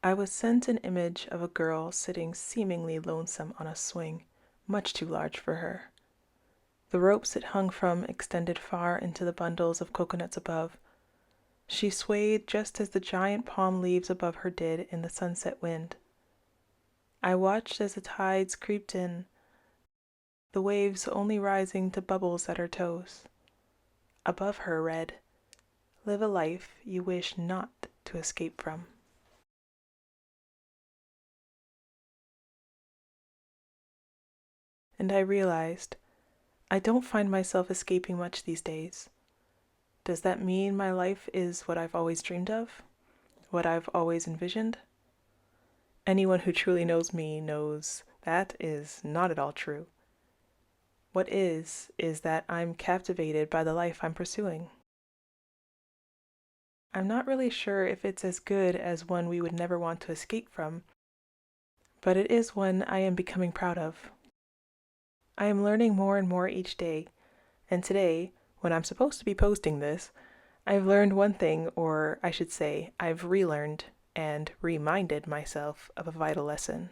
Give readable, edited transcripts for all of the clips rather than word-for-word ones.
I was sent an image of a girl sitting seemingly lonesome on a swing, much too large for her. The ropes it hung from extended far into the bundles of coconuts above. She swayed just as the giant palm leaves above her did in the sunset wind. I watched as the tides creeped in, the waves only rising to bubbles at her toes. Above her read, "Live a life you wish not to escape from." And I realized, I don't find myself escaping much these days. Does that mean my life is what I've always dreamed of? What I've always envisioned? Anyone who truly knows me knows that is not at all true. What is that I'm captivated by the life I'm pursuing. I'm not really sure if it's as good as one we would never want to escape from, but it is one I am becoming proud of. I am learning more and more each day, and today, when I'm supposed to be posting this, I've learned one thing, or I should say, I've relearned and reminded myself of a vital lesson.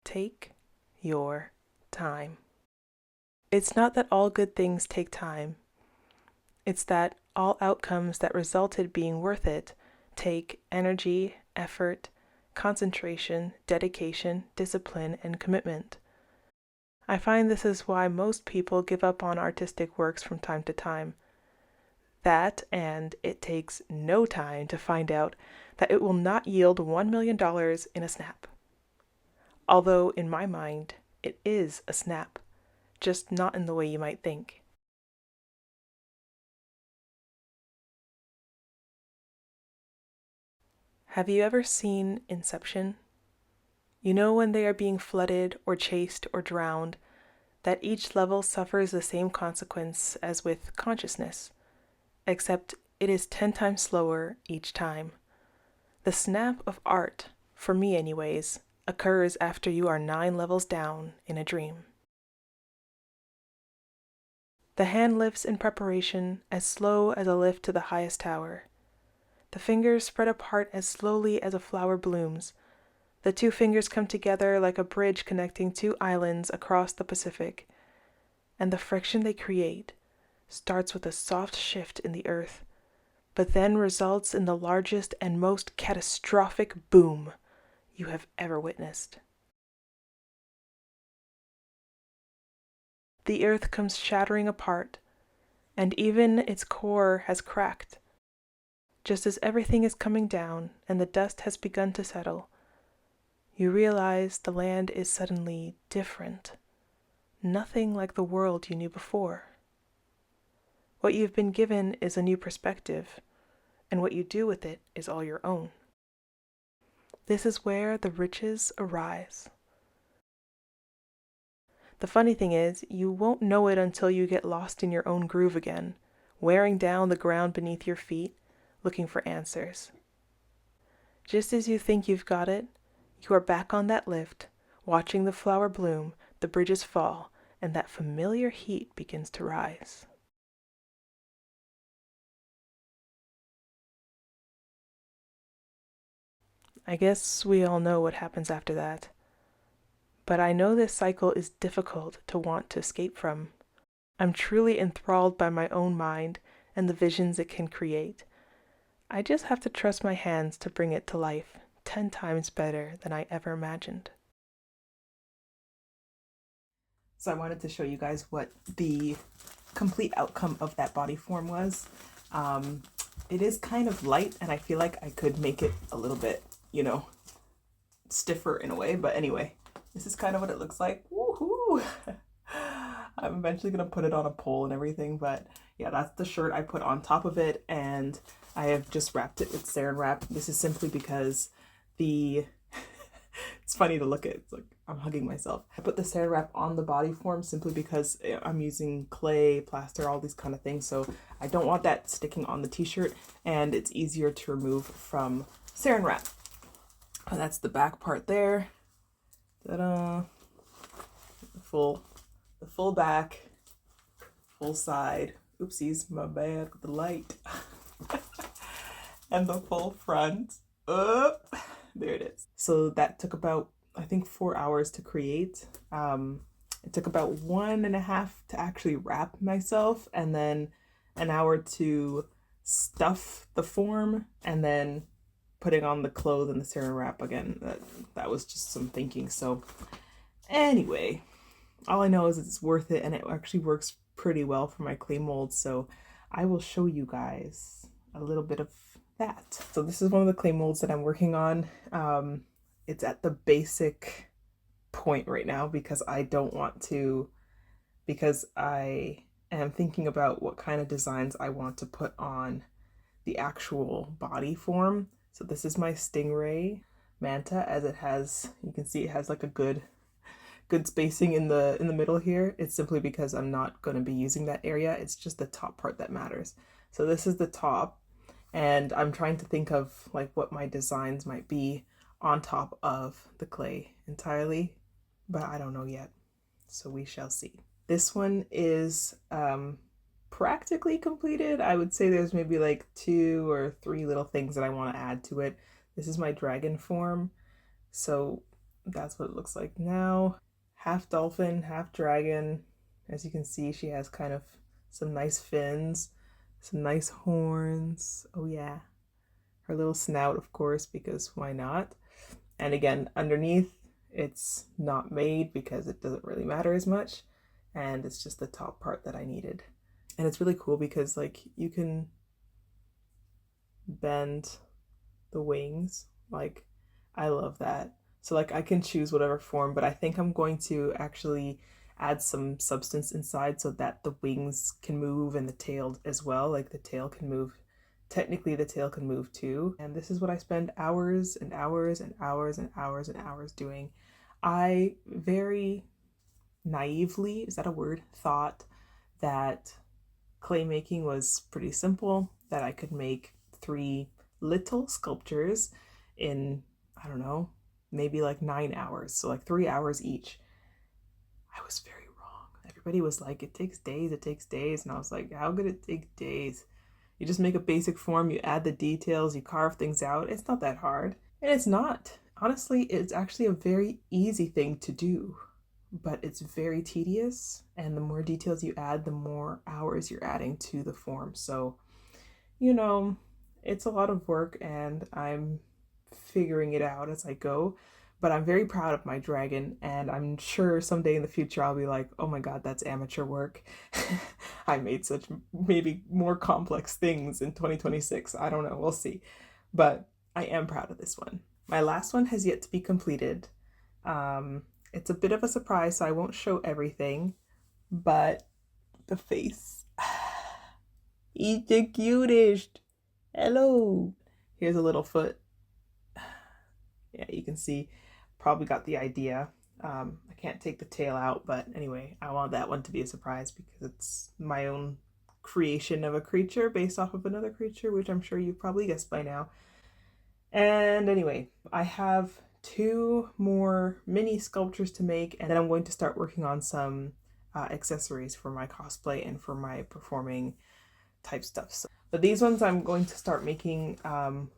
Take your time. It's not that all good things take time. It's that all outcomes that resulted being worth it take energy, effort, concentration, dedication, discipline, and commitment. I find this is why most people give up on artistic works from time to time. That, and it takes no time to find out that it will not yield $1 million in a snap. Although, in my mind, it is a snap, just not in the way you might think. Have you ever seen Inception? You know when they are being flooded or chased or drowned, that each level suffers the same consequence as with consciousness, except it is 10 times slower each time. The snap of art, for me anyways, occurs after you are 9 levels down in a dream. The hand lifts in preparation as slow as a lift to the highest tower. The fingers spread apart as slowly as a flower blooms. The 2 fingers come together like a bridge connecting 2 islands across the Pacific. And the friction they create starts with a soft shift in the earth, but then results in the largest and most catastrophic boom you have ever witnessed. The earth comes shattering apart, and even its core has cracked. Just as everything is coming down and the dust has begun to settle, you realize the land is suddenly different. Nothing like the world you knew before. What you've been given is a new perspective, and what you do with it is all your own. This is where the riches arise. The funny thing is, you won't know it until you get lost in your own groove again, wearing down the ground beneath your feet, looking for answers. Just as you think you've got it, you are back on that lift, watching the flower bloom, the bridges fall, and that familiar heat begins to rise. I guess we all know what happens after that. But I know this cycle is difficult to want to escape from. I'm truly enthralled by my own mind and the visions it can create. I just have to trust my hands to bring it to life 10 times better than I ever imagined. So I wanted to show you guys what the complete outcome of that body form was. It is kind of light, and I feel like I could make it a little bit, stiffer in a way. But anyway, this is kind of what it looks like. Woohoo! I'm eventually going to put it on a pole and everything, but yeah, that's the shirt I put on top of it, and I have just wrapped it with saran wrap. This is simply because it's funny to look at. It's like I'm hugging myself. I put the saran wrap on the body form simply because I'm using clay, plaster, all these kind of things, so I don't want that sticking on the t-shirt, and it's easier to remove from saran wrap. And that's the back part there. Ta-da! The full back, full side. Oopsies, my bad with the light. And the full front. There it is. So that took about, I think, 4 hours to create. It took about 1.5 to actually wrap myself, and then an hour to stuff the form, and then putting on the clothes and the saran wrap again. That was just some thinking. So anyway, all I know is it's worth it, and it actually works pretty well for my clay molds. So I will show you guys a little bit of that. So this is one of the clay molds that I'm working on. It's at the basic point right now because I don't want to, because I am thinking about what kind of designs I want to put on the actual body form. So this is my stingray manta, as it has, you can see it has like a good spacing in the middle here. It's simply because I'm not going to be using that area. It's just the top part that matters. So this is the top, and I'm trying to think of like what my designs might be on top of the clay entirely, but I don't know yet. So we shall see. This one is practically completed. I would say there's maybe like 2 or 3 little things that I want to add to it. This is my dragon form. So that's what it looks like now. Half dolphin, half dragon. As you can see, she has kind of some nice fins, some nice horns. Oh yeah. Her little snout, of course, because why not? And again, underneath, it's not made because it doesn't really matter as much. And it's just the top part that I needed. And it's really cool because like you can bend the wings. Like, I love that. So like I can choose whatever form, but I think I'm going to actually add some substance inside so that the wings can move and the tail as well. Like the tail can move. Technically the tail can move too. And this is what I spend hours and hours and hours and hours and hours doing. I very naively, is that a word, thought that clay making was pretty simple, that I could make 3 little sculptures in, I don't know, maybe like 9 hours. So like 3 hours each. I was very wrong. Everybody was like, it takes days, it takes days. And I was like, how could it take days? You just make a basic form, you add the details, you carve things out. It's not that hard. And it's not. Honestly, it's actually a very easy thing to do, but it's very tedious. And the more details you add, the more hours you're adding to the form. So, you know, it's a lot of work, and I'm figuring it out as I go. But I'm very proud of my dragon, and I'm sure someday in the future I'll be like, oh my god, that's amateur work. I made such maybe more complex things in 2026. I don't know, we'll see. But I am proud of this one. My last one has yet to be completed. It's a bit of a surprise, so I won't show everything, but the face. He's the cutest. Hello. Here's a little foot. Yeah, you can see, probably got the idea. I can't take the tail out, but anyway, I want that one to be a surprise because it's my own creation of a creature based off of another creature, which I'm sure you've probably guessed by now. And anyway, I have 2 more mini sculptures to make, and then I'm going to start working on some accessories for my cosplay and for my performing type stuff. So, but these ones I'm going to start making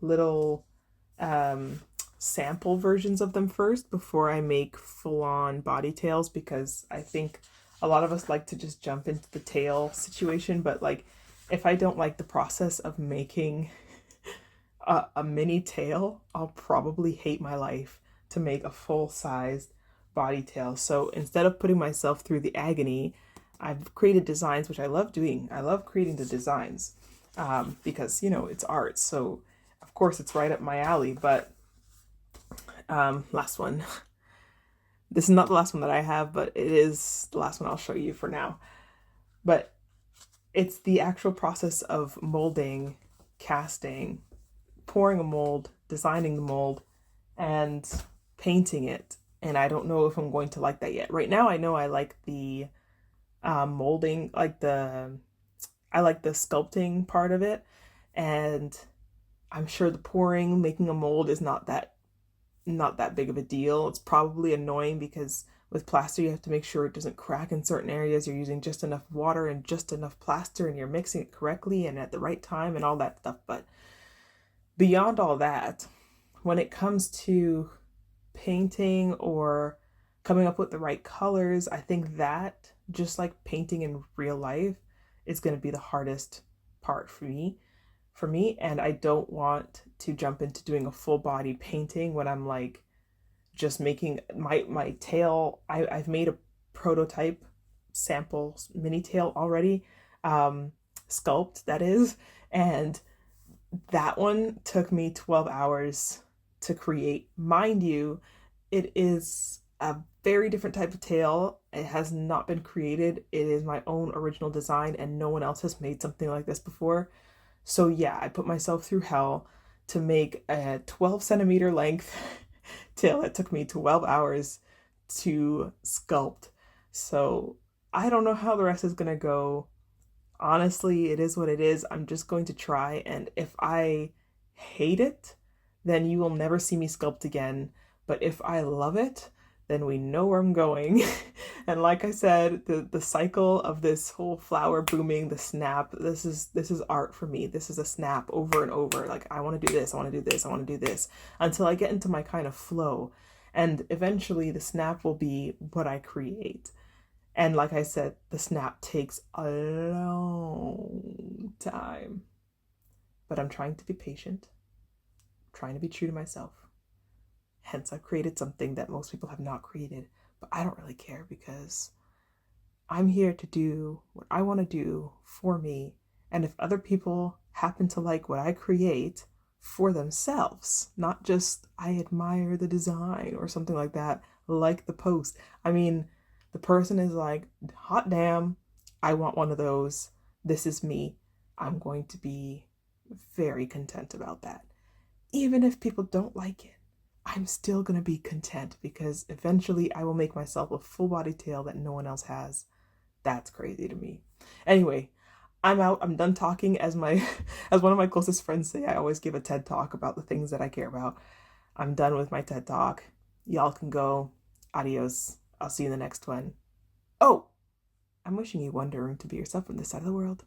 little sample versions of them first before I make full-on body tails, because I think a lot of us like to just jump into the tail situation, but like if I don't like the process of making a mini tail, I'll probably hate my life to make a full-sized body tail. So instead of putting myself through the agony, I've created designs, which I love doing. I love creating the designs because, you know, it's art. So of course it's right up my alley, but last one. This is not the last one that I have, but it is the last one I'll show you for now. But it's the actual process of molding, casting, pouring a mold, designing the mold, and painting it. And I don't know if I'm going to like that yet. Right now I know I like the molding, I like the sculpting part of it. And I'm sure the pouring, making a mold is not that big of a deal. It's probably annoying because With plaster, you have to make sure it doesn't crack in certain areas. You're using just enough water and just enough plaster, and you're mixing it correctly and at the right time and all that stuff. But beyond all that, when it comes to painting or coming up with the right colors, I think that, just like painting in real life, is going to be the hardest part for me. And I don't want to jump into doing a full body painting when I'm like just making my tail. I've made a prototype sample mini tail already, sculpt that is, and that one took me 12 hours to create. Mind you, it is a very different type of tail. It has not been created. It is my own original design, and no one else has made something like this before. So yeah, I put myself through hell to make a 12 centimeter length tail. It took me 12 hours to sculpt. So I don't know how the rest is gonna go. Honestly, it is what it is. I'm just going to try, and if I hate it, then you will never see me sculpt again. But if I love it, then we know where I'm going. And like I said, the cycle of this whole flower blooming, the snap, this is art for me. This is a snap over and over. Like, I want to do this, I want to do this, I want to do this, until I get into my kind of flow. And eventually the snap will be what I create. And like I said, the snap takes a long time. But I'm trying to be patient, trying to be true to myself. Hence, I've created something that most people have not created. But I don't really care, because I'm here to do what I want to do for me. And if other people happen to like what I create for themselves, not just I admire the design or something like that, like the post. I mean, the person is like, hot damn, I want one of those. This is me. I'm going to be very content about that. Even if people don't like it, I'm still going to be content, because eventually I will make myself a full body tail that no one else has. That's crazy to me. Anyway, I'm out. I'm done talking. As my as one of my closest friends say, I always give a TED talk about the things that I care about. I'm done with my TED talk. Y'all can go. Adios. I'll see you in the next one. Oh, I'm wishing you wondering to be yourself on this side of the world.